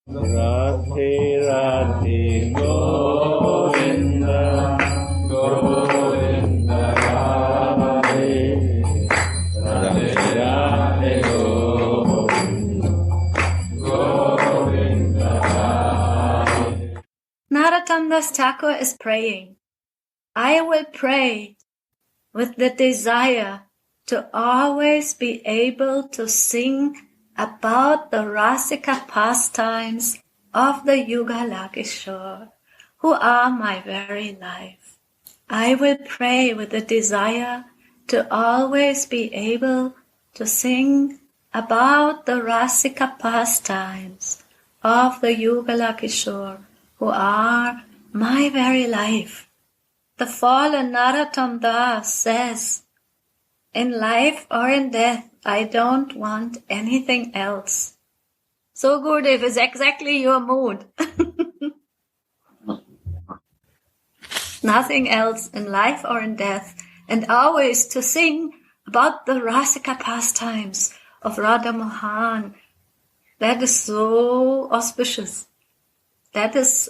Radhe Radhe Govinda Govinda Radhe Radhe Radhe Govinda Govinda Radhe. Narottam Das Thakur is praying. I will pray with the desire to always be able to sing about the Rasika pastimes of the Yugala Kishore, who are my very life. I will pray with the desire to always be able to sing about the Rasika pastimes of the Yugala Kishore, who are my very life. The fallen Narottam Das says, in life or in death, I don't want anything else. So Gurudev is exactly your mood. Nothing else in life or in death, and always to sing about the Rasika pastimes of Radha Mohan. That is so auspicious. That is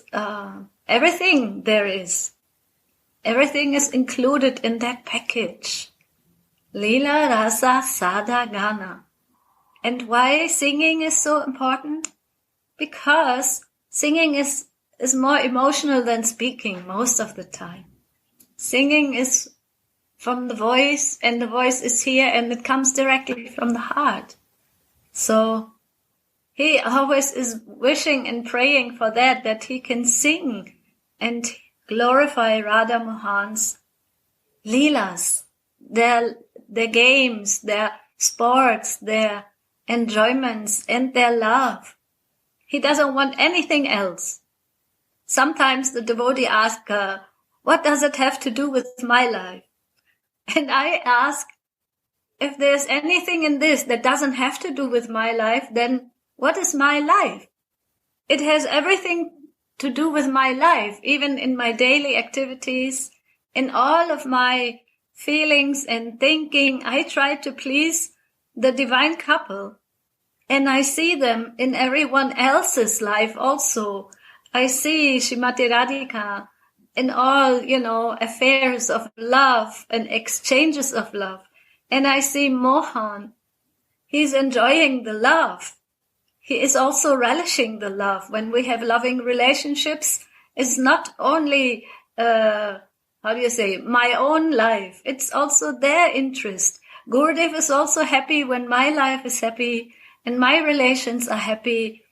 everything there is. Everything is included in that package. Lila, Rasa, Sada, Gana. And why singing is so important? Because singing is more emotional than speaking most of the time. Singing is from the voice, and the voice is here, and it comes directly from the heart. So he always is wishing and praying for that he can sing and glorify Radha Mohan's Leelas, their games, their sports, their enjoyments, and their love. He doesn't want anything else. Sometimes the devotee asks, what does it have to do with my life? And I ask, if there's anything in this that doesn't have to do with my life, then what is my life? It has everything to do with my life, even in my daily activities, in all of my feelings and thinking. I try to please the divine couple, and I see them in everyone else's life also. I see Srimati Radhika in all, affairs of love and exchanges of love. And I see Mohan. He's enjoying the love. He is also relishing the love. When we have loving relationships, it's not only, my own life. It's also their interest. Gurudev is also happy when my life is happy and my relations are happy.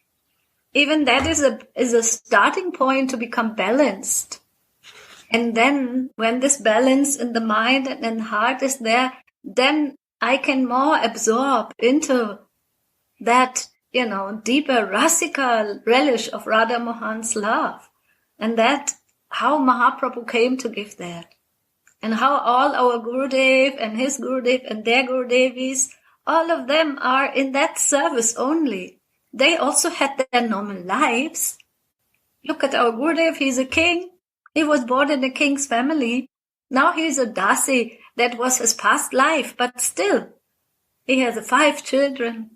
Even that is a starting point to become balanced. And then when this balance in the mind and in heart is there, then I can more absorb into that, deeper rasical relish of Radha Mohan's love. And that how Mahaprabhu came to give that. And how all our Gurudev and his Gurudev and their Gurudevis, all of them are in that service only. They also had their normal lives. Look at our Gurudev, he's a king. He was born in a king's family. Now he's a Dasi. That was his past life, but still, he has 5 children.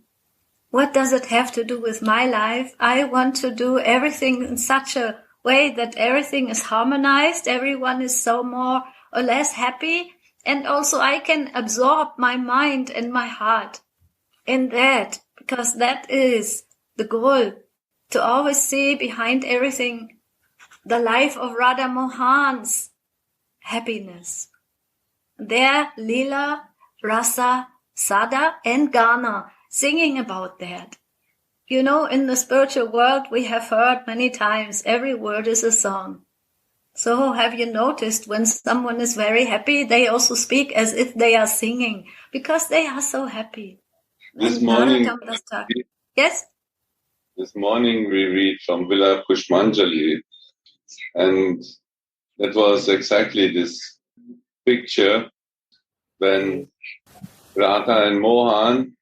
What does it have to do with my life? I want to do everything in such a way that everything is harmonized. Everyone is so more or less happy. And also I can absorb my mind and my heart in that, because that is the goal, to always see behind everything the life of Radha Mohan's happiness. Their Lila, Rasa, Sada, and Gana, singing about that. In the spiritual world, we have heard many times, every word is a song. So have you noticed when someone is very happy, they also speak as if they are singing, because they are so happy. This morning, yes? This morning we read from Vila Pushpanjali, and that was exactly this picture when Radha and Mohan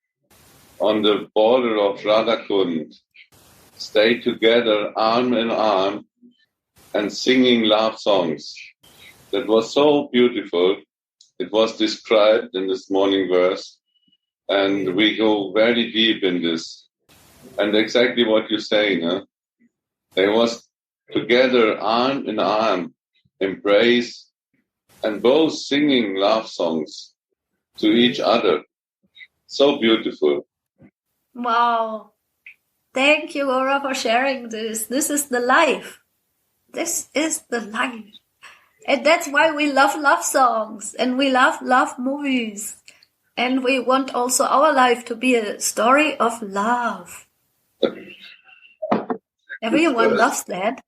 on the border of Radhakund stay together arm in arm and singing love songs. That was so beautiful. It was described in this morning verse, and we go very deep in this. And exactly what you're saying, They was together, arm in arm, embrace, and both singing love songs to each other. So beautiful. Wow. Thank you, Aura, for sharing this. This is the life. This is the life. And that's why we love songs and we love movies. And we want also our life to be a story of love. Everyone loves that.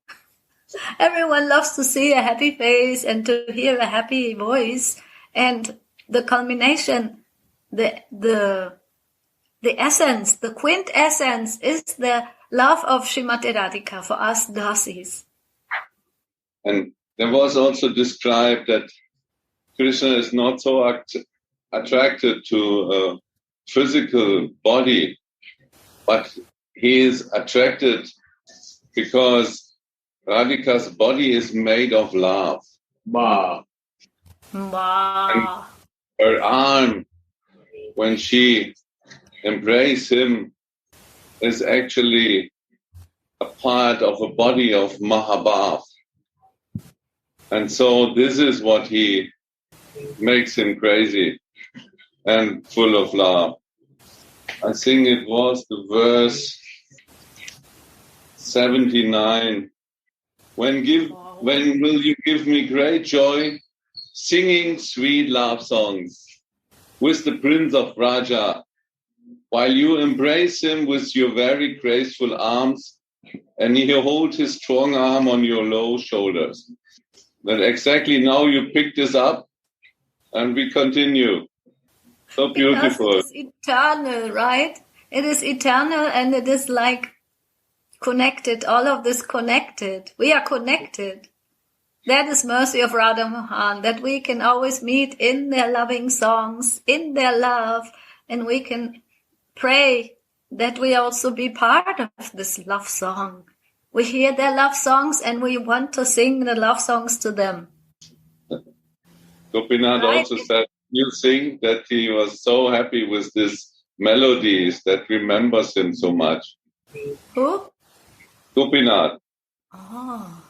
Everyone loves to see a happy face and to hear a happy voice. And the culmination, the essence, the quintessence is the love of Srimati Radhika for us dasis. And there was also described that Krishna is not so attracted to a physical body, but he is attracted because Radhika's body is made of love. Wow. And her arm, when she embraces him, is actually a part of a body of Mahabhav. And so this is what he makes him crazy and full of love. I think it was the verse 79. When will you give me great joy, singing sweet love songs with the Prince of Raja, while you embrace him with your very graceful arms, and you hold his strong arm on your low shoulders. That exactly now you pick this up, and we continue. So beautiful. Because it is eternal, right? It is eternal, and it is like connected, all of this connected. We are connected. That is mercy of Radha Mohan, that we can always meet in their loving songs, in their love, and we can pray that we also be part of this love song. We hear their love songs and we want to sing the love songs to them. Gopinath also said, you think that he was so happy with these melodies that remembers him so much. Who? Gopinath. Oh.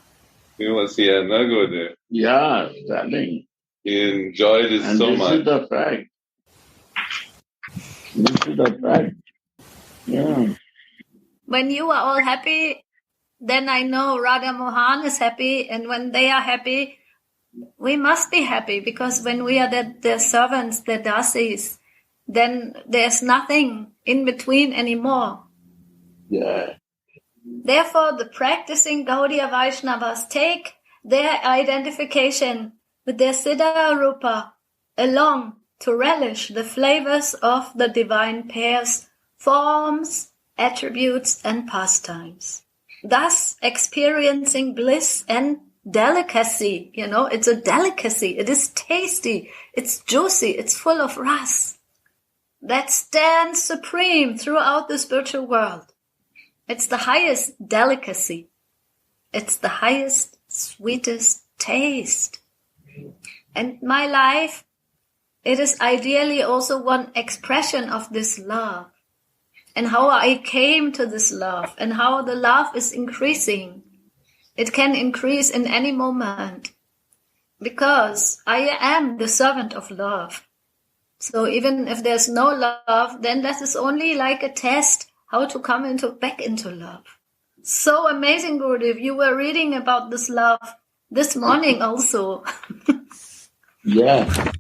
He was here, no good. Yeah, standing. He enjoyed it and so much. This is the fact. This is the fact. Yeah. When you are all happy, then I know Radha Mohan is happy, and when they are happy, we must be happy, because when we are their servants, their dasis, then there's nothing in between anymore. Yeah. Therefore, the practicing Gaudiya Vaishnavas take their identification with their Siddha Rupa along to relish the flavors of the divine pairs, forms, attributes, and pastimes. Thus, experiencing bliss and delicacy. It's a delicacy. It is tasty. It's juicy. It's full of ras. That stands supreme throughout the spiritual world. It's the highest delicacy. It's the highest, sweetest taste. And my life, it is ideally also one expression of this love. And how I came to this love, and how the love is increasing. It can increase in any moment, because I am the servant of love. So even if there's no love, then that is only like a test how to come back into love. So amazing, Gurudev. You were reading about this love this morning also. Yeah.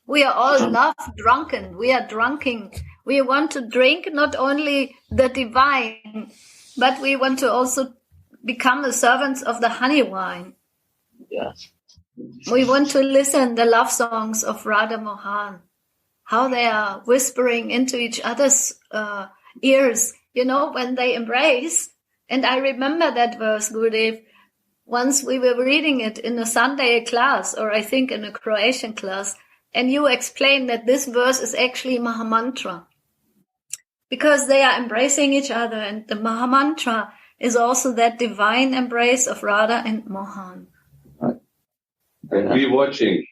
We are all love drunken. We are drunken. We want to drink not only the divine, but we want to also become the servants of the honey wine. Yes. We want to listen the love songs of Radha Mohan, how they are whispering into each other's ears, when they embrace. And I remember that verse, Gurudev. Once we were reading it in a Sunday class, or I think in a Croatian class, and you explained that this verse is actually Mahamantra. Because they are embracing each other, and the Mahamantra is also that divine embrace of Radha and Mohan. And we're watching.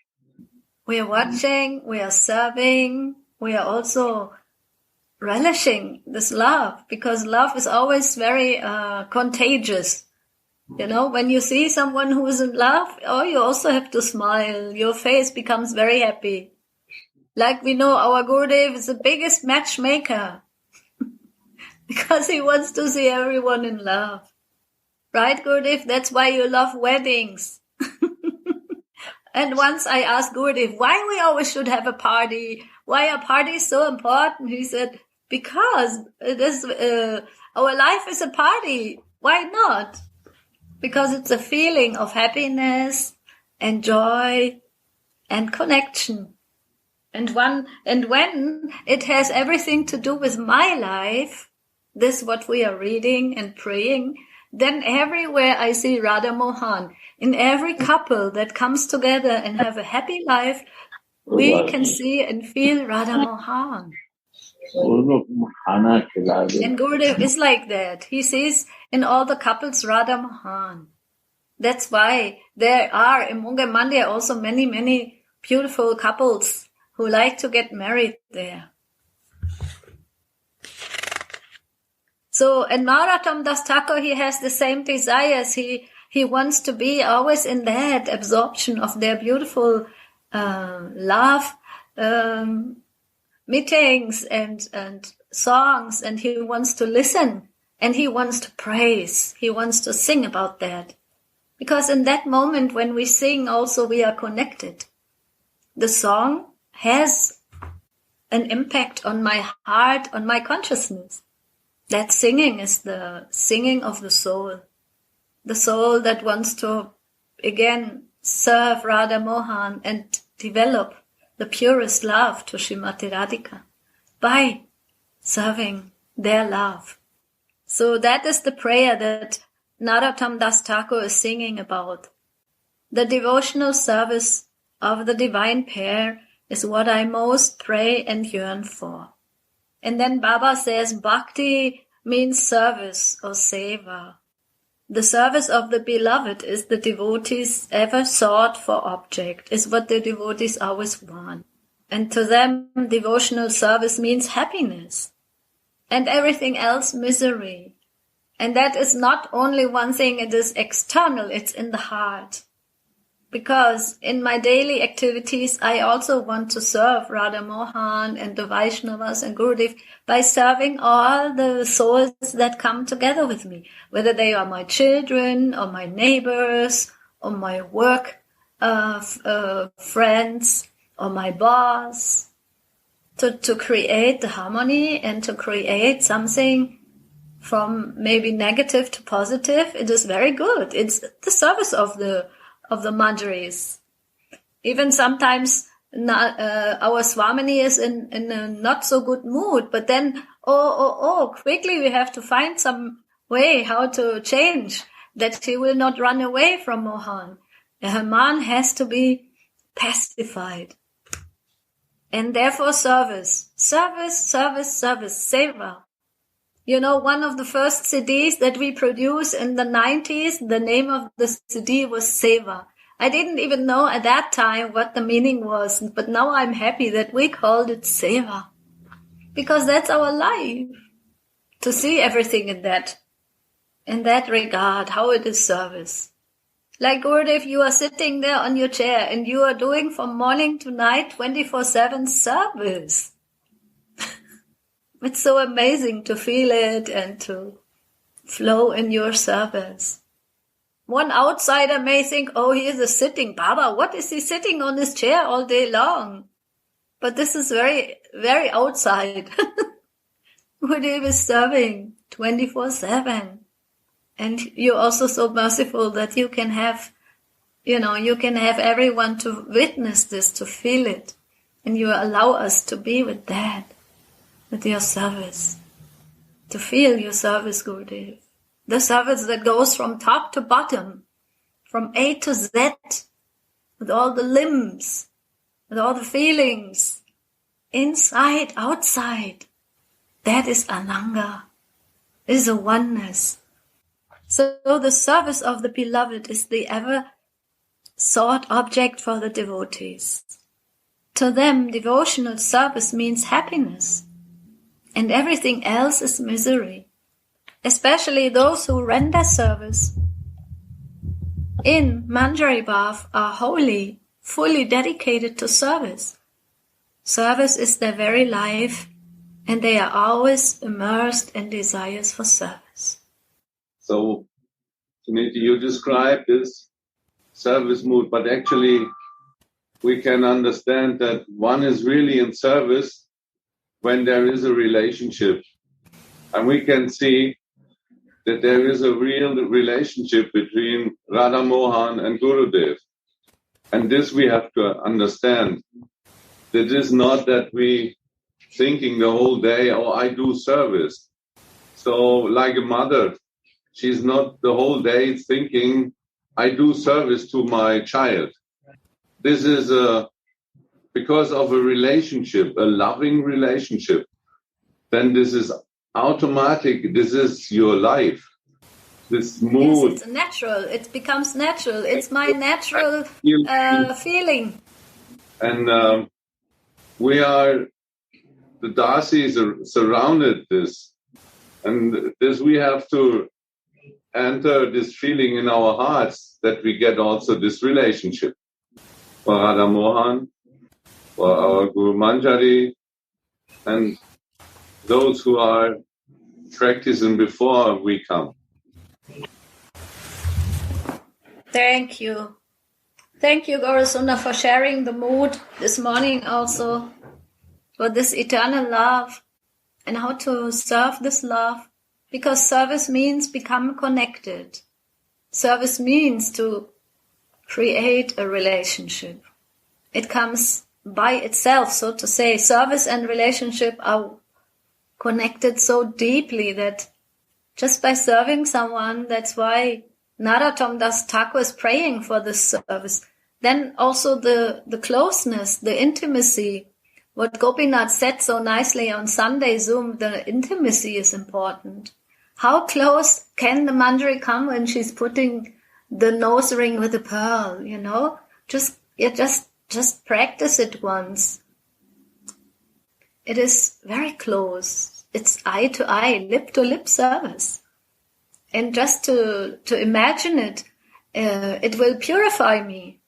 We are watching, we are serving, we are also relishing this love, because love is always very contagious. You know, when you see someone who is in love, you also have to smile. Your face becomes very happy. Like we know our Gurudev is the biggest matchmaker because he wants to see everyone in love. Right, Gurudev? That's why you love weddings. And once I asked Gurudev, why we always should have a party? Why a party is so important? He said, because it is, our life is a party. Why not? Because it's a feeling of happiness and joy and connection. And when it has everything to do with my life, this what we are reading and praying, then everywhere I see Radha Mohan. In every couple that comes together and have a happy life, we can see and feel Radha Mohan. And Gurudev is like that. He sees in all the couples Radha Mohan. That's why there are in Mungamandia also many, many beautiful couples who like to get married there. So, and Narottam Das Thakur, he has the same desires. He wants to be always in that absorption of their beautiful love meetings and songs, and he wants to listen and he wants to praise. He wants to sing about that. Because in that moment when we sing also we are connected. The song has an impact on my heart, on my consciousness. That singing is the singing of the soul that wants to, again, serve Radha Mohan and develop the purest love to Srimati Radhika by serving their love. So that is the prayer that Narottam Das Thakur is singing about. The devotional service of the divine pair is what I most pray and yearn for. And then Baba says bhakti means service or seva. The service of the beloved is the devotees ever sought for object, is what the devotees always want. And to them, devotional service means happiness. And everything else, misery. And that is not only one thing, it is external, it's in the heart. Because in my daily activities, I also want to serve Radha Mohan and the Vaishnavas and Gurudev by serving all the souls that come together with me, whether they are my children or my neighbors or my work friends or my boss, to create the harmony and to create something from maybe negative to positive. It is very good. It's the service of the Manjaris. Even sometimes our Swamini is in a not so good mood, but then, quickly we have to find some way how to change that she will not run away from Mohan. Her man has to be pacified. And therefore service, seva. You know, one of the first CDs that we produced in the 90s, the name of the CD was Seva. I didn't even know at that time what the meaning was, but now I'm happy that we called it Seva. Because that's our life. To see everything in that regard, how it is service. Like Gurudev, you are sitting there on your chair and you are doing from morning to night 24/7 service. It's so amazing to feel it and to flow in your service. One outsider may think, he is a sitting Baba. What is he sitting on his chair all day long? But this is very, very outside. Gurudev is serving 24/7. And you're also so merciful that you can have everyone to witness this, to feel it. And you allow us to be with that, with your service. To feel your service, Gurudev. The service that goes from top to bottom, from A to Z, with all the limbs, with all the feelings, inside, outside. That is Ananga, is a oneness. So the service of the beloved is the ever sought object for the devotees. To them, devotional service means happiness. and everything else is misery. Especially those who render service in Manjari Bhav are wholly, fully dedicated to service. Service is their very life, and they are always immersed in desires for service. So, Suniti, you described this service mood, but actually we can understand that one is really in service when there is a relationship. And we can see that there is a real relationship between Radha Mohan and Gurudev. And this we have to understand. It is not that we thinking the whole day, oh, I do service. So like a mother, she's not the whole day thinking, I do service to my child. This is because of a relationship, a loving relationship. Then this is automatic. This is your life. This mood. Yes, it's natural. It becomes natural. It's my natural feeling. And we are, the Dasis are surrounded this. And this we have to enter this feeling in our hearts that we get also this relationship. For Radha Mohan, for our Guru Manjari, and those who are practicing before we come. Thank you. Thank you, Guru Sundar, for sharing the mood this morning also, for this eternal love and how to serve this love. Because service means become connected. Service means to create a relationship. It comes by itself, so to say. Service and relationship are connected so deeply that just by serving someone, that's why Narottam Das Thakur is praying for this service. Then also the closeness, the intimacy. What Gopinath said so nicely on Sunday Zoom, the intimacy is important. How close can the Manjari come when she's putting the nose ring with a pearl, you know? Just practice it once. It is very close. It's eye to eye, lip to lip service. And just to imagine it, it will purify me.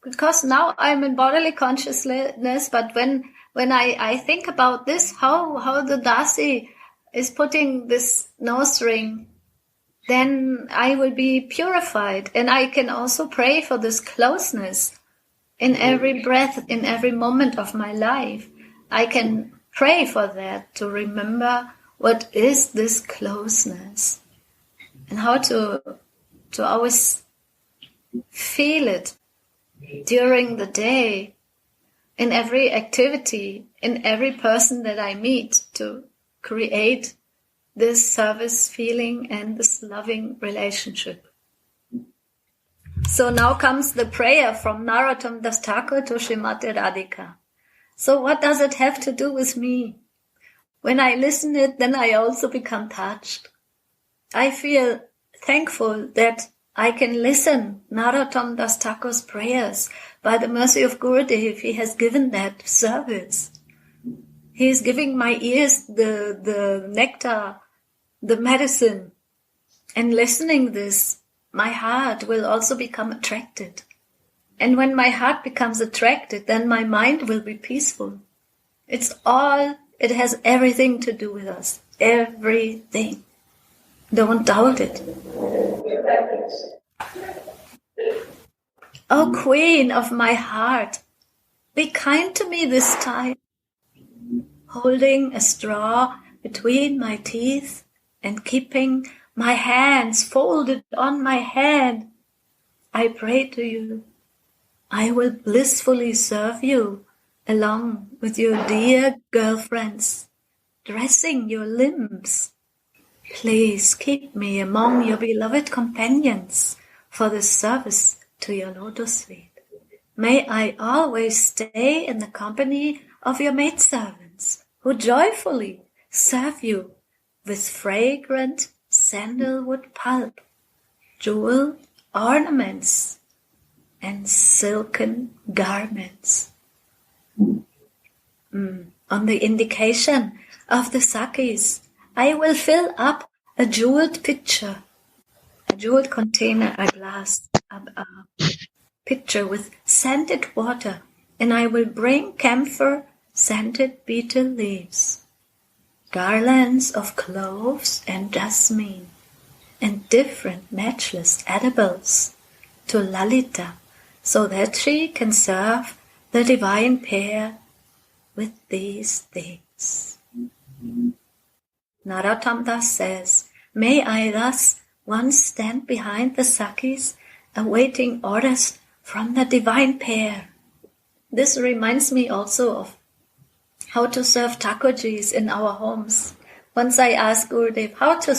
Because now I'm in bodily consciousness, but when I think about this, how the Dasi is putting this nose ring, then I will be purified. And I can also pray for this closeness in every breath, in every moment of my life. I can pray for that, to remember what is this closeness and how to always feel it during the day, in every activity, in every person that I meet, to create this service feeling and this loving relationship. So now comes the prayer from Narottam Das Thakur to Srimati Radhika. So what does it have to do with me? When I listen it, then I also become touched. I feel thankful that I can listen Narottam Das Thakur's prayers. By the mercy of Gurudev, he has given that service. He is giving my ears the nectar, the medicine. And listening this, my heart will also become attracted. And when my heart becomes attracted, then my mind will be peaceful. It has everything to do with us. Everything. Don't doubt it. Oh, Queen of my heart, be kind to me this time. Holding a straw between my teeth and keeping my hands folded on my head, I pray to you. I will blissfully serve you along with your dear girlfriends, dressing your limbs. Please keep me among your beloved companions for the service to your lotus feet. May I always stay in the company of your maidservants, who joyfully serve you with fragrant sandalwood pulp, jewel ornaments, and silken garments. On the indication of the sakis, I will fill up a jeweled pitcher, a jeweled container, a glass, a pitcher with scented water, and I will bring camphor scented betel leaves, garlands of cloves and jasmine, and different matchless edibles to Lalita, so that she can serve the divine pair with these things. Narottam Das says, may I thus once stand behind the sakis, awaiting orders from the divine pair. This reminds me also of how to serve takojis in our homes. Once I asked Gurudev how to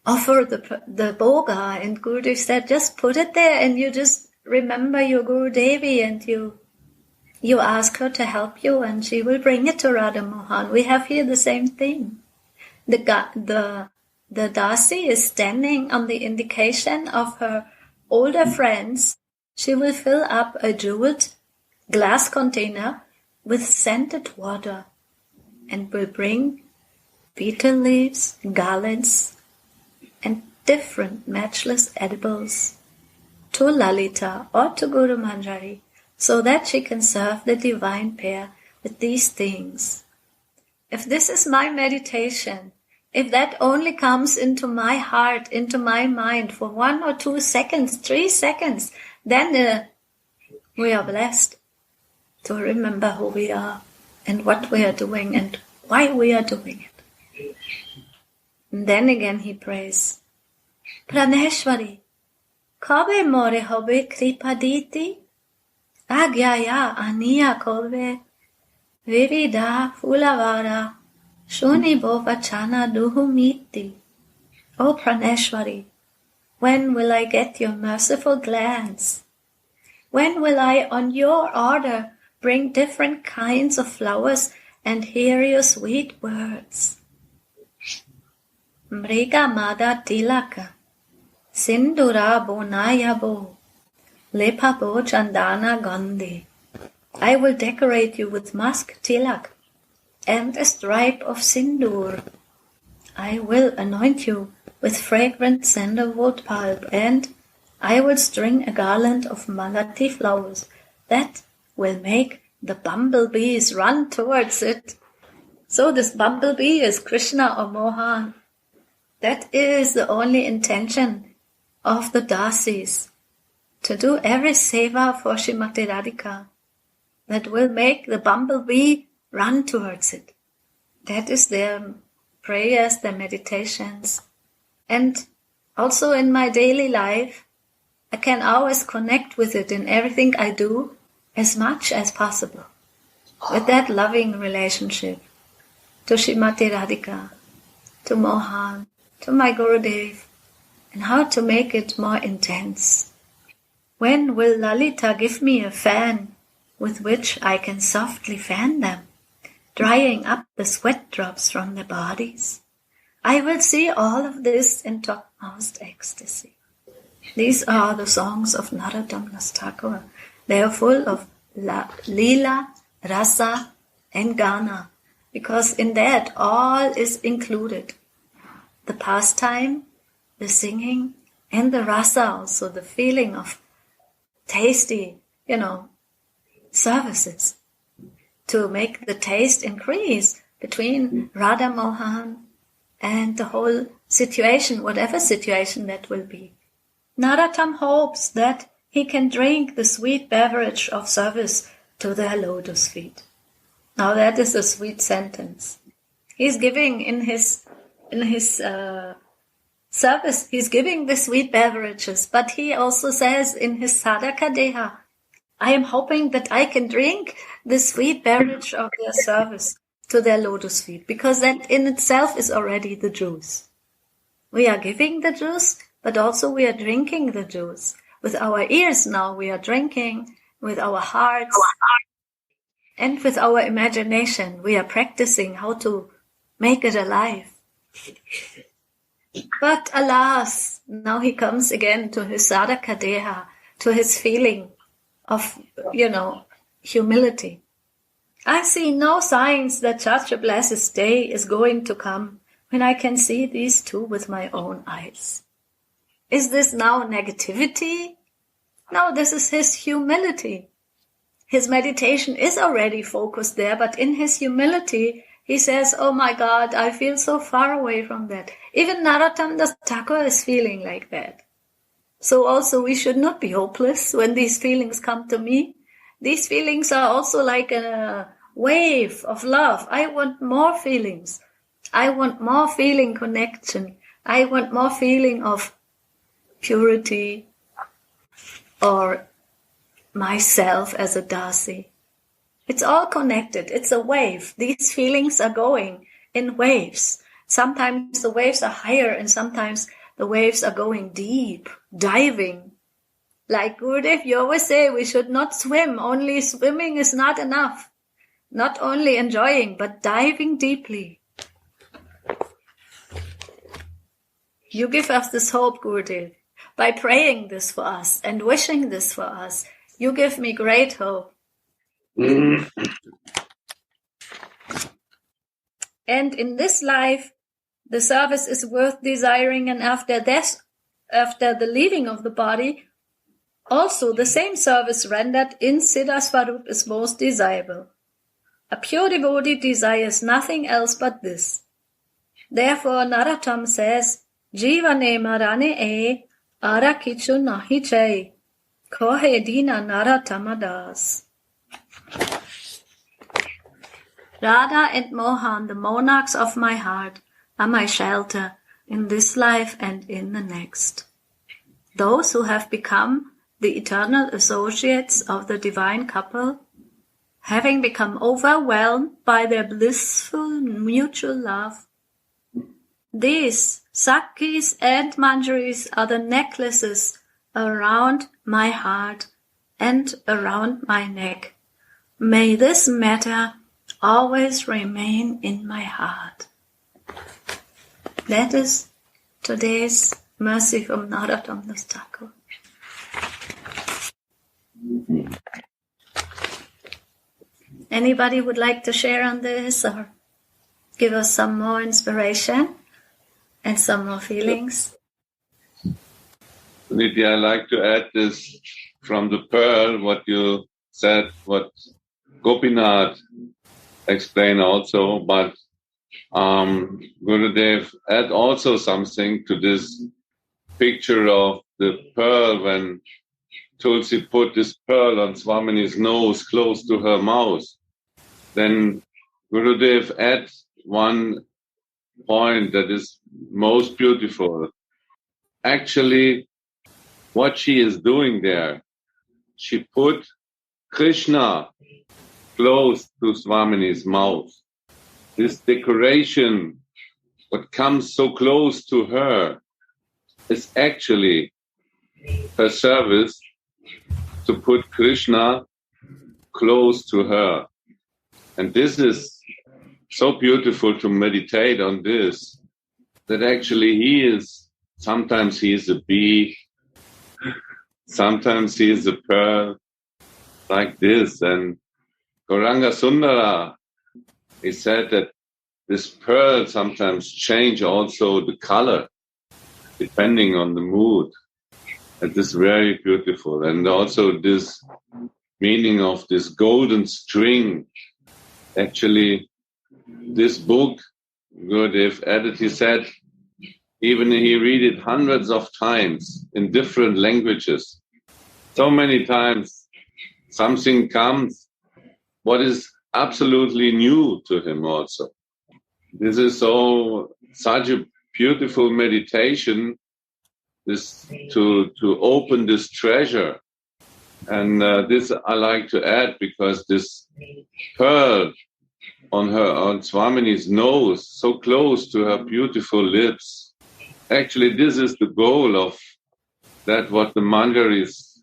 offer the boga, and Gurudev said, just put it there and you just remember your Guru Devi and you ask her to help you and she will bring it to Radha Mohan. We have here the same thing. The Dasi is standing on the indication of her older friends. She will fill up a jeweled glass container with scented water and will bring betel leaves, garlands, and different matchless edibles to Lalita or to Guru Manjari, so that she can serve the divine pair with these things. If this is my meditation, if that only comes into my heart, into my mind for 1 or 2 seconds, 3 seconds, then we are blessed to remember who we are and what we are doing and why we are doing it. And then again he prays, Praneshwari, kabe more hobe kripaditi, agyaya aniya kolve, vivida fulavara, shuni bovachana duhumiti. O Praneshwari, when will I get your merciful glance? When will I, on your order, bring different kinds of flowers and hear your sweet words? Mriga mada tilaka, sindura bonayabo, lepabo chandana gandhi. I will decorate you with musk tilak and a stripe of sindur. I will anoint you with fragrant sandalwood pulp, and I will string a garland of malati flowers that will make the bumblebees run towards it. So this bumblebee is Krishna or Mohan. That is the only intention of the Dasis, to do every seva for Srimati Radhika that will make the bumblebee run towards it. That is their prayers, their meditations. And also in my daily life, I can always connect with it in everything I do as much as possible. With that loving relationship to Srimati Radhika, to Mohan, to my Gurudev, and how to make it more intense. When will Lalita give me a fan with which I can softly fan them, drying up the sweat drops from their bodies? I will see all of this in topmost ecstasy. These are the songs of Narottam Das Thakur. They are full of lila, rasa, and gana, because in that all is included. The pastime, the singing, and the rasa also, the feeling of tasty, services to make the taste increase between Radha Mohan and the whole situation, whatever situation that will be. Narottam hopes that he can drink the sweet beverage of service to their lotus feet. Now that is a sweet sentence. He's giving in his service, he's giving the sweet beverages, but he also says in his sadhaka deha, I am hoping that I can drink the sweet beverage of their service to their lotus feet, because that in itself is already the juice. We are giving the juice, but also we are drinking the juice. With our ears now we are drinking, with our hearts, and with our imagination we are practicing how to make it alive. But alas, now he comes again to his sadhaka deha, to his feeling of, humility. I see no signs that such a blessed day is going to come when I can see these two with my own eyes. Is this now negativity? No, this is his humility. His meditation is already focused there, but in his humility, he says, oh my God, I feel so far away from that. Even Narottam Das Thakur is feeling like that. So also we should not be hopeless when these feelings come to me. These feelings are also like a wave of love. I want more feelings. I want more feeling connection. I want more feeling of purity or myself as a Dasi. It's all connected. It's a wave. These feelings are going in waves. Sometimes the waves are higher and sometimes the waves are going deep, diving. Like Gurudev, you always say we should not swim. Only swimming is not enough. Not only enjoying, but diving deeply. You give us this hope, Gurudev. By praying this for us and wishing this for us, you give me great hope. And in this life, the service is worth desiring, and after death, after the leaving of the body, also the same service rendered in Siddha Swarup is most desirable. A pure devotee desires nothing else but this. Therefore, Narottam says, Jivane marane e ara kichu nahi chai, kohe dina Narottama das. Radha and Mohan, the monarchs of my heart, are my shelter in this life and in the next. Those who have become the eternal associates of the divine couple, having become overwhelmed by their blissful mutual love, these Sakhis and Manjaris are the necklaces around my heart and around my neck. May this matter always remain in my heart. That is today's mercy from Narottam Das Thakur. Anybody would like to share on this or give us some more inspiration and some more feelings? Suniti, I like to add this from the pearl, what you said, what Gopinath explained also, but Gurudev add also something to this picture of the pearl when Tulsi put this pearl on Swamini's nose close to her mouth. Then Gurudev add one point that is most beautiful. Actually, what she is doing there, she put Krishna close to Swamini's mouth. This decoration, what comes so close to her, is actually her service to put Krishna close to her. And this is so beautiful to meditate on this, that actually sometimes he is a bee, sometimes he is a pearl, like this. And Gauranga Sundara, he said that this pearl sometimes change also the color, depending on the mood. It is very beautiful. And also this meaning of this golden string. Actually, this book, Gurudev added, he said, even he read it hundreds of times in different languages. So many times something comes, what is absolutely new to him also. This is such a beautiful meditation, this to open this treasure. And this I like to add because this pearl on Swamini's nose, so close to her beautiful lips. Actually, this is the goal of that what the Manjaris,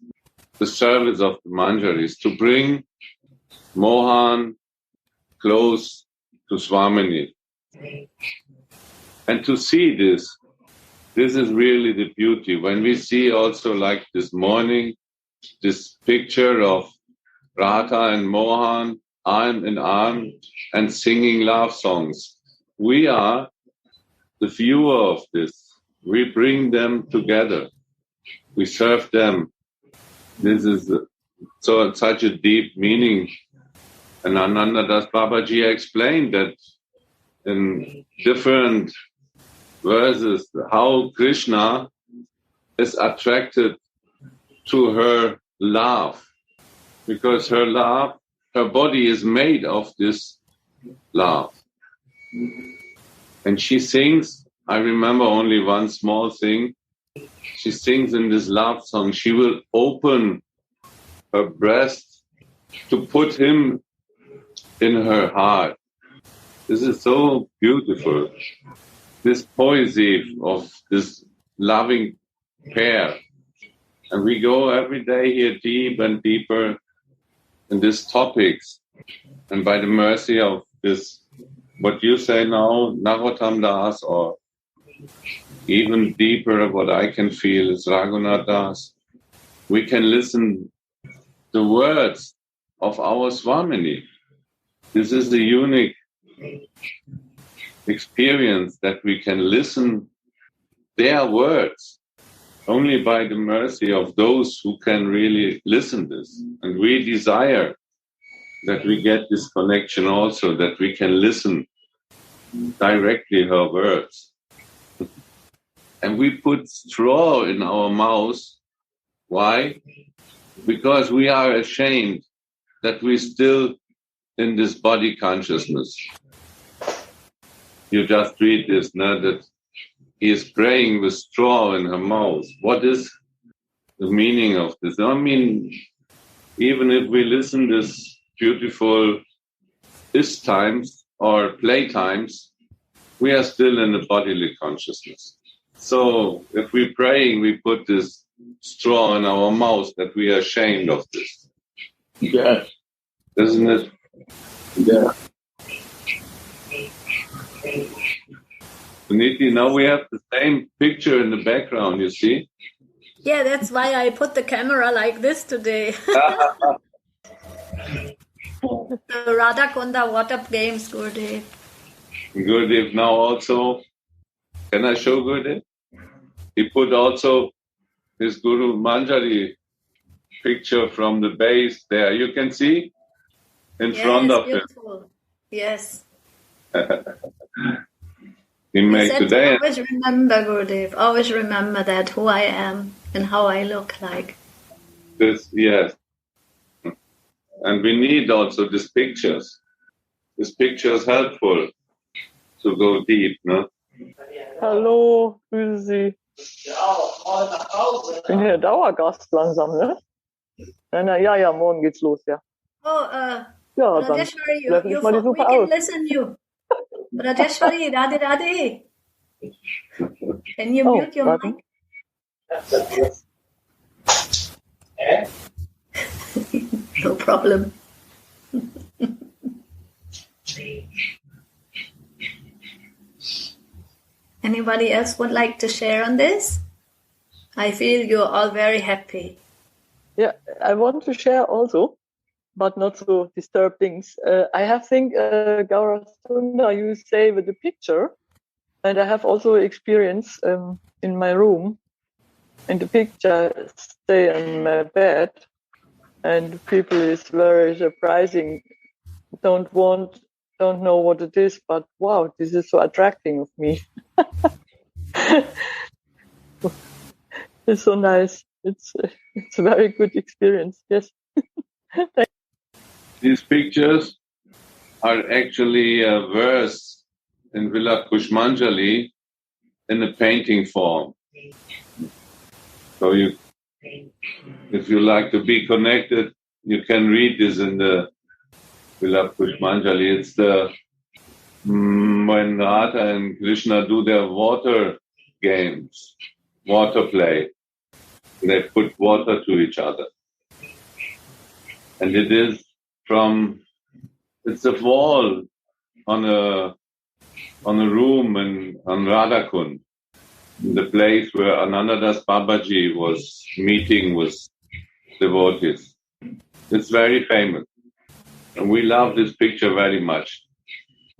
the service of the Manjaris, to bring Mohan close to Swamini. And to see this is really the beauty. When we see also like this morning, this picture of Radha and Mohan arm in arm and singing love songs. We are the viewer of this. We bring them together. We serve them. This is such a deep meaning. And Ananda Das Babaji explained that in different verses how Krishna is attracted to her love, because her love, her body is made of this love. And she sings, I remember only one small thing, she sings in this love song, she will open her breast to put him in her heart. This is so beautiful. This poesy of this loving pair. And we go every day here deep and deeper in these topics. And by the mercy of this, what you say now, Narottam Das, or even deeper, what I can feel is Raghunath Das, we can listen the words of our Swamini. This is the unique experience that we can listen their words only by the mercy of those who can really listen this. And we desire that we get this connection also, that we can listen directly her words. And we put straw in our mouths. Why? Because we are ashamed that we're still in this body consciousness. You just read this, no? That he is praying with straw in her mouth. What is the meaning of this? I mean, even if we listen this beautiful times or playtimes, we are still in the bodily consciousness. So if we're praying, we put this straw in our mouth that we are ashamed of this. Yeah. Isn't it? Yeah. Suniti, now we have the same picture in the background, you see? Yeah, that's why I put the camera like this today. The Radha Kunda water games, Gurudev. Gurudev now also, can I show Gurudev? He put also his Guru Manjari picture from the base there. You can see in front of beautiful. Him. Yes. He made today. Always remember, Gurudev. Always remember that who I am and how I look like. This, yes. And we need also these pictures. This picture is helpful to go deep, no? Hallo, grüße Sie. Ich bin hier Dauergast langsam, ne? Ja, morgen geht's los, ja. Oh, ja, Rajeshwari, we can listen you. Rajeshwari, Radhe. Can you mute your mic? No problem. Anybody else would like to share on this? I feel you're all very happy. Yeah, I want to share also, but not so disturb things. I have think Gaurasunda, you say with the picture, and I have also experience in my room. In the picture, stay in my bed, and people is very surprising. Don't know what it is, but wow, this is so attracting of me. It's so nice. It's a very good experience. Yes. These pictures are actually a verse in Vilap Pushpanjali in a painting form. So if you like to be connected, you can read this in the Vilap Pushpanjali. It's when Radha and Krishna do their water games, water play. They put water to each other. And it's a wall on a room on Radha Kund, the place where Anandadas Babaji was meeting with devotees. It's very famous. And we love this picture very much.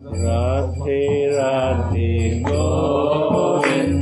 Radhe Radhe Govinda